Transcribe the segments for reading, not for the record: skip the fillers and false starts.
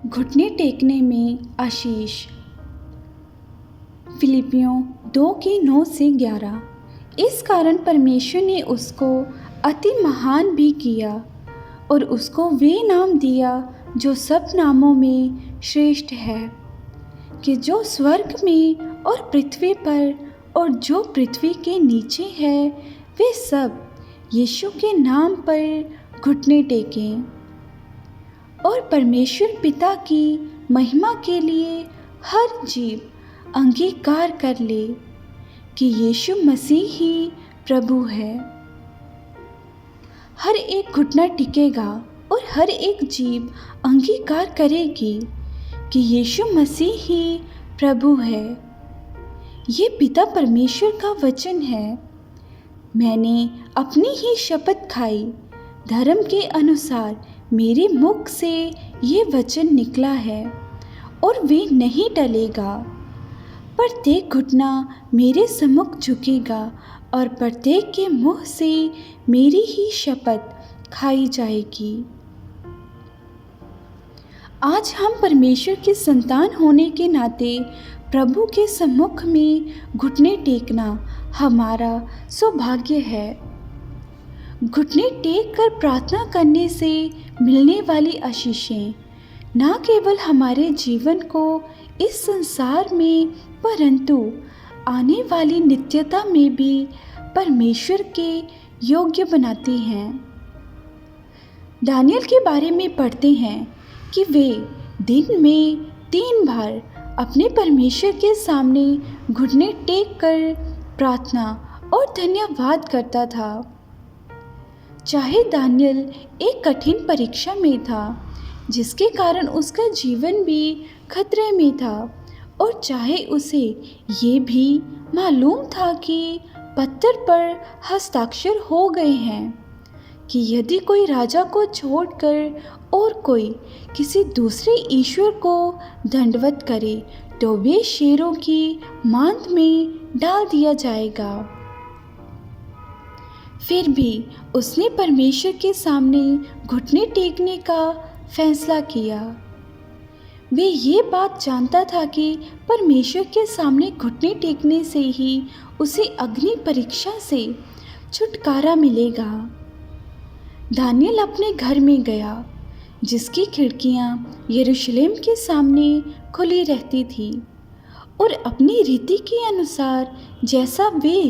घुटने टेकने में आशीष। फिलिपियों 2:9-11। इस कारण परमेश्वर ने उसको अति महान भी किया और उसको वे नाम दिया जो सब नामों में श्रेष्ठ है, कि जो स्वर्ग में और पृथ्वी पर और जो पृथ्वी के नीचे है, वे सब यीशु के नाम पर घुटने टेकें और परमेश्वर पिता की महिमा के लिए हर जीव अंगीकार कर ले कि यीशु मसीह ही प्रभु है। हर एक घुटना टिकेगा और हर एक जीव अंगीकार करेगी कि यीशु मसीह ही प्रभु है। ये पिता परमेश्वर का वचन है। मैंने अपनी ही शपथ खाई, धर्म के अनुसार मेरे मुख से ये वचन निकला है और वे नहीं टलेगा। प्रत्येक घुटना मेरे सम्मुख झुकेगा और प्रत्येक के मुंह से मेरी ही शपथ खाई जाएगी। आज हम परमेश्वर के संतान होने के नाते प्रभु के सम्मुख में घुटने टेकना हमारा सौभाग्य है। घुटने टेक कर प्रार्थना करने से मिलने वाली आशीषें न केवल हमारे जीवन को इस संसार में परंतु आने वाली नित्यता में भी परमेश्वर के योग्य बनाती हैं। दानियल के बारे में पढ़ते हैं कि वे दिन में 3 बार अपने परमेश्वर के सामने घुटने टेक कर प्रार्थना और धन्यवाद करता था। चाहे दानियल एक कठिन परीक्षा में था जिसके कारण उसका जीवन भी खतरे में था, और चाहे उसे ये भी मालूम था कि पत्थर पर हस्ताक्षर हो गए हैं कि यदि कोई राजा को छोड़कर और कोई किसी दूसरे ईश्वर को दंडवत करे तो वे शेरों की मांद में डाल दिया जाएगा। फिर भी उसने परमेश्वर के सामने घुटने टेकने का फैसला किया। वे ये बात जानता था कि परमेश्वर के सामने घुटने टेकने से ही उसे अग्नि परीक्षा से छुटकारा मिलेगा। दानियल अपने घर में गया जिसकी खिड़कियां यरूशलेम के सामने खुली रहती थी, और अपनी रीति के अनुसार जैसा वे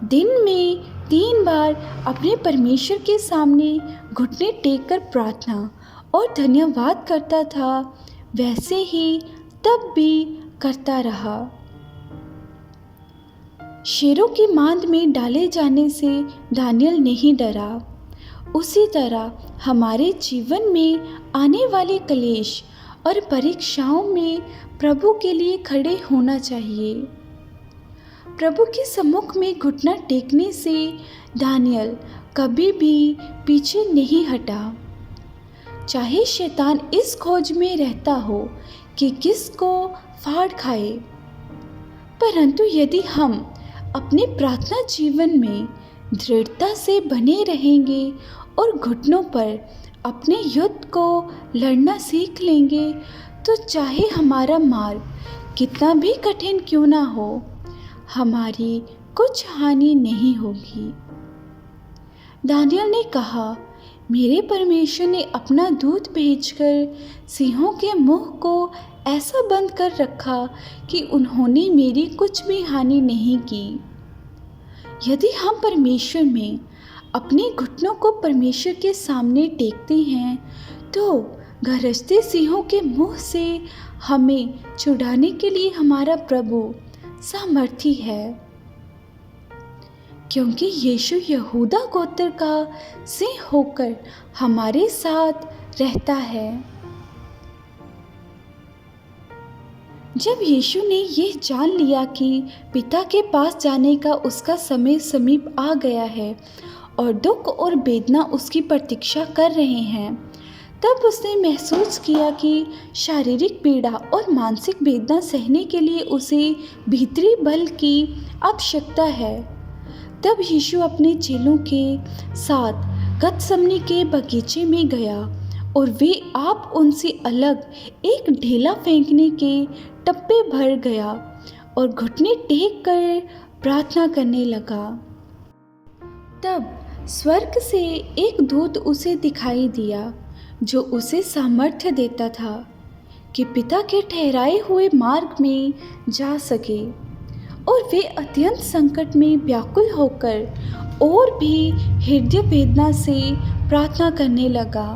दिन में 3 बार अपने परमेश्वर के सामने घुटने टेक कर प्रार्थना और धन्यवाद करता था, वैसे ही तब भी करता रहा। शेरों की मांद में डाले जाने से दानियल नहीं डरा। उसी तरह हमारे जीवन में आने वाले क्लेश और परीक्षाओं में प्रभु के लिए खड़े होना चाहिए। प्रभु के सम्मुख में घुटना टेकने से दानियल कभी भी पीछे नहीं हटा। चाहे शैतान इस खोज में रहता हो कि किसको फाड़ खाए, परंतु यदि हम अपने प्रार्थना जीवन में दृढ़ता से बने रहेंगे और घुटनों पर अपने युद्ध को लड़ना सीख लेंगे, तो चाहे हमारा मार्ग कितना भी कठिन क्यों ना हो, हमारी कुछ हानि नहीं होगी। दानियल ने कहा, मेरे परमेश्वर ने अपना दूत भेजकर सिंहों के मुंह को ऐसा बंद कर रखा कि उन्होंने मेरी कुछ भी हानि नहीं की। यदि हम परमेश्वर में अपने घुटनों को परमेश्वर के सामने टेकते हैं, तो गरजते सिंहों के मुंह से हमें छुड़ाने के लिए हमारा प्रभु सामर्थी है, क्योंकि यीशु यहूदा गोत्र का सिंह होकर हमारे साथ रहता है। जब यीशु ने यह जान लिया कि पिता के पास जाने का उसका समय समीप आ गया है और दुख और वेदना उसकी प्रतीक्षा कर रहे हैं, तब उसने महसूस किया कि शारीरिक पीड़ा और मानसिक वेदना सहने के लिए उसे भीतरी बल की आवश्यकता है। तब यीशु अपने चेलों के साथ गतसमनी के बगीचे में गया और वे आप उनसे अलग एक ढेला फेंकने के टप्पे भर गया और घुटने टेक कर प्रार्थना करने लगा। तब स्वर्ग से एक दूत उसे दिखाई दिया जो उसे सामर्थ्य देता था कि पिता के ठहराए हुए मार्ग में जा सके। और वे अत्यंत संकट में व्याकुल होकर और भी हृदय वेदना से प्रार्थना करने लगा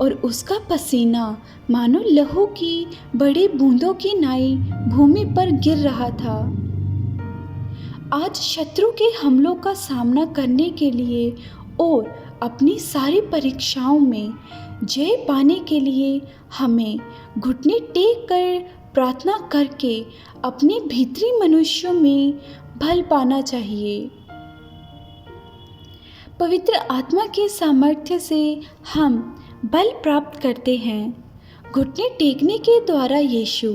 और उसका पसीना मानो लहू की बड़ी बूंदों की नाई भूमि पर गिर रहा था। आज शत्रु के हमलों का सामना करने के लिए और अपनी सारी परीक्षाओं में जय पाने के लिए हमें घुटने टेक कर प्रार्थना करके अपने भीतरी मनुष्यों में बल पाना चाहिए। पवित्र आत्मा के सामर्थ्य से हम बल प्राप्त करते हैं। घुटने टेकने के द्वारा यीशु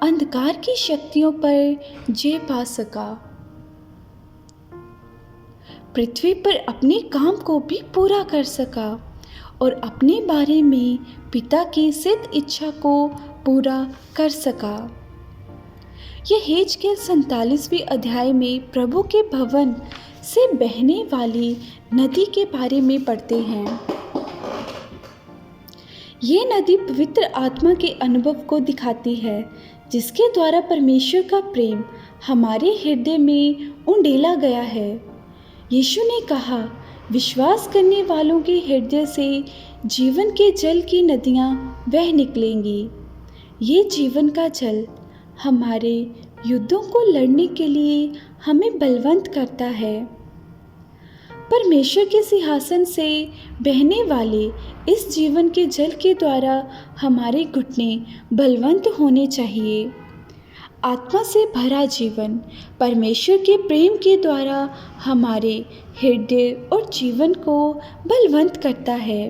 अंधकार की शक्तियों पर जय पा सका, पृथ्वी पर अपने काम को भी पूरा कर सका और अपने बारे में पिता की सिद्ध इच्छा को पूरा कर सका। यह हेजकेल 47वें अध्याय में प्रभु के भवन से बहने वाली नदी के बारे में पढ़ते हैं। ये नदी पवित्र आत्मा के अनुभव को दिखाती है जिसके द्वारा परमेश्वर का प्रेम हमारे हृदय में उंडेला गया है। यीशु ने कहा, विश्वास करने वालों के हृदय से जीवन के जल की नदियाँ बह निकलेंगी। ये जीवन का जल हमारे युद्धों को लड़ने के लिए हमें बलवंत करता है। परमेश्वर के सिंहासन से बहने वाले इस जीवन के जल के द्वारा हमारे घुटने बलवंत होने चाहिए। आत्मा से भरा जीवन परमेश्वर के प्रेम के द्वारा हमारे हृदय और जीवन को बलवंत करता है।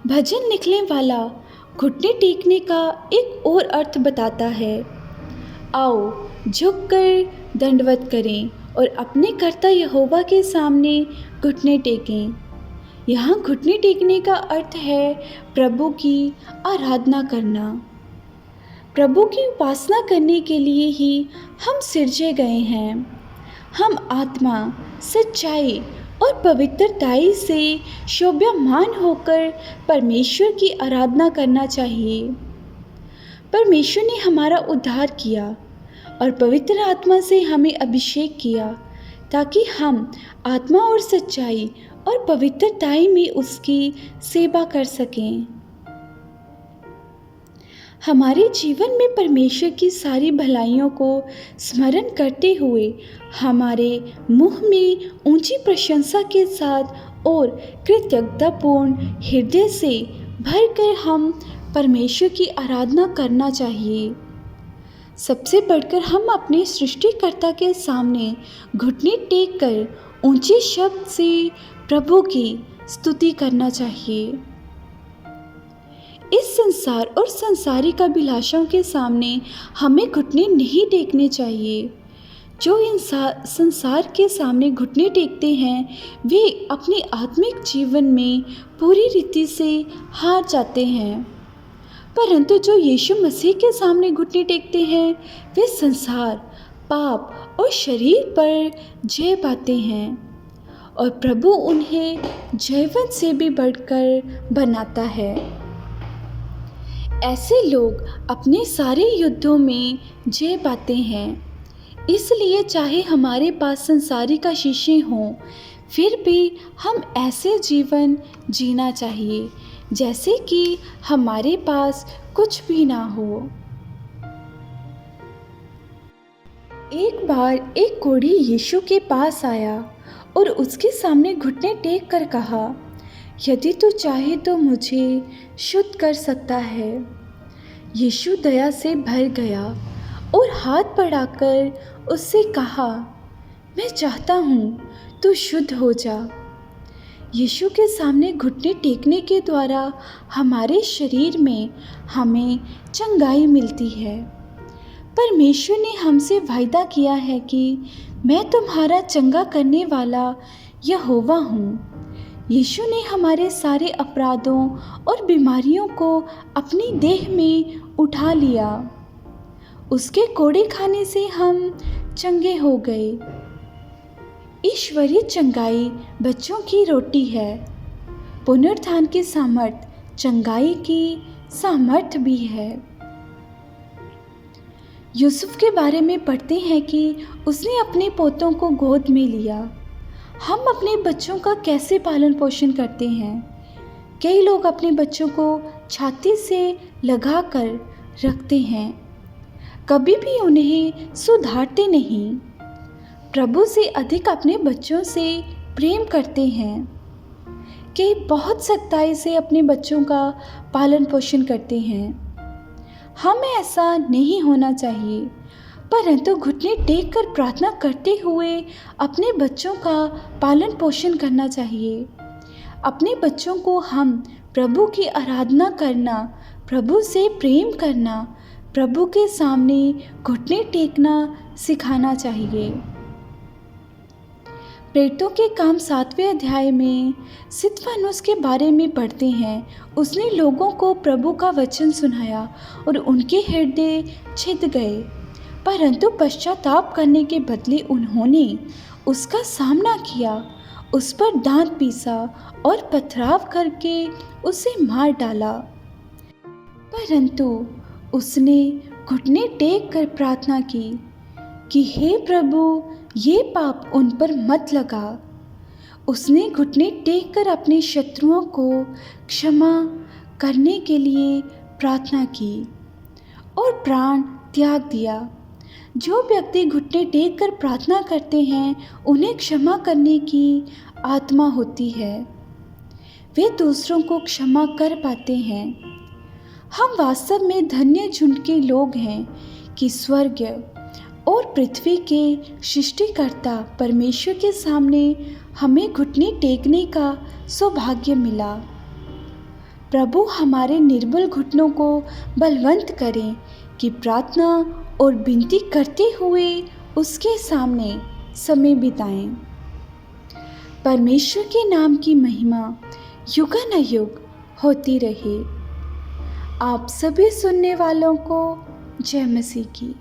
भजन लिखने वाला घुटने टेकने का एक और अर्थ बताता है। आओ झुककर दंडवत करें और अपने कर्ता यहोवा के सामने घुटने टेकें। यहाँ घुटने टेकने का अर्थ है प्रभु की आराधना करना। प्रभु की उपासना करने के लिए ही हम सिरजे गए हैं। हम आत्मा, सच्चाई और पवित्रताई से शोभायमान होकर परमेश्वर की आराधना करना चाहिए। परमेश्वर ने हमारा उद्धार किया और पवित्र आत्मा से हमें अभिषेक किया ताकि हम आत्मा और सच्चाई और पवित्रताई में उसकी सेवा कर सकें। हमारे जीवन में परमेश्वर की सारी भलाइयों को स्मरण करते हुए हमारे मुंह में ऊंची प्रशंसा के साथ और कृतज्ञतापूर्ण हृदय से भरकर हम परमेश्वर की आराधना करना चाहिए। सबसे बढ़कर हम अपने सृष्टिकर्ता के सामने घुटने टेक कर ऊंचे शब्द से प्रभु की स्तुति करना चाहिए। इस संसार और संसारिक अभिलाषाओं के सामने हमें घुटने नहीं टेकने चाहिए। जो इंसान संसार के सामने घुटने टेकते हैं वे अपने आत्मिक जीवन में पूरी रीति से हार जाते हैं, परंतु जो यीशु मसीह के सामने घुटने टेकते हैं वे संसार, पाप और शरीर पर जय पाते हैं और प्रभु उन्हें जयवंत से भी बढ़कर बनाता है। ऐसे लोग अपने सारे युद्धों में जय पाते हैं। इसलिए चाहे हमारे पास संसारिक आशीषें हों, फिर भी हम ऐसे जीवन जीना चाहिए जैसे कि हमारे पास कुछ भी ना हो। एक बार एक कोढ़ी यीशु के पास आया और उसके सामने घुटने टेक कर कहा, यदि तू चाहे तो मुझे शुद्ध कर सकता है। यीशु दया से भर गया और हाथ बढ़ाकर उससे कहा, मैं चाहता हूँ तू शुद्ध हो जा। यीशु के सामने घुटने टेकने के द्वारा हमारे शरीर में हमें चंगाई मिलती है। परमेश्वर ने हमसे वायदा किया है कि मैं तुम्हारा चंगा करने वाला यहोवा हूँ। यीशु ने हमारे सारे अपराधों और बीमारियों को अपनी देह में उठा लिया। उसके कोड़े खाने से हम चंगे हो गए। ईश्वरीय चंगाई बच्चों की रोटी है। पुनरुत्थान की सामर्थ चंगाई की सामर्थ भी है। यूसुफ के बारे में पढ़ते हैं कि उसने अपने पोतों को गोद में लिया। हम अपने बच्चों का कैसे पालन पोषण करते हैं? कई लोग अपने बच्चों को छाती से लगा कर रखते हैं, कभी भी उन्हें सुधारते नहीं। प्रभु से अधिक अपने बच्चों से प्रेम करते हैं। कई बहुत सख्ताई से अपने बच्चों का पालन पोषण करते हैं। हमें ऐसा नहीं होना चाहिए, परंतु घुटने टेक कर प्रार्थना करते हुए अपने बच्चों का पालन पोषण करना चाहिए। अपने बच्चों को हम प्रभु की आराधना करना, प्रभु से प्रेम करना, प्रभु के सामने घुटने टेकना सिखाना चाहिए। प्रेरितों के काम 7वें अध्याय में स्तिफनुस के बारे में पढ़ते हैं। उसने लोगों को प्रभु का वचन सुनाया और उनके हृदय छिद गए, परंतु पश्चाताप करने के बदले उन्होंने उसका सामना किया, उस पर दांत पीसा और पथराव करके उसे मार डाला। परंतु उसने घुटने टेक कर प्रार्थना की कि हे प्रभु, ये पाप उन पर मत लगा। उसने घुटने टेक कर अपने शत्रुओं को क्षमा करने के लिए प्रार्थना की और प्राण त्याग दिया। जो व्यक्ति घुटने टेक कर प्रार्थना करते हैं, उन्हें क्षमा करने की आत्मा होती है। वे दूसरों को क्षमा कर पाते हैं। हम वास्तव में धन्य झुंड के लोग हैं कि स्वर्ग और पृथ्वी के सृष्टिकर्ता परमेश्वर के सामने हमें घुटने टेकने का सौभाग्य मिला। प्रभु हमारे निर्बल घुटनों को बलवंत करें कि प्रार्थना और विनती करते हुए उसके सामने समय बिताएं। परमेश्वर के नाम की महिमा युगानुयुग होती रहे। आप सभी सुनने वालों को जय मसीह की।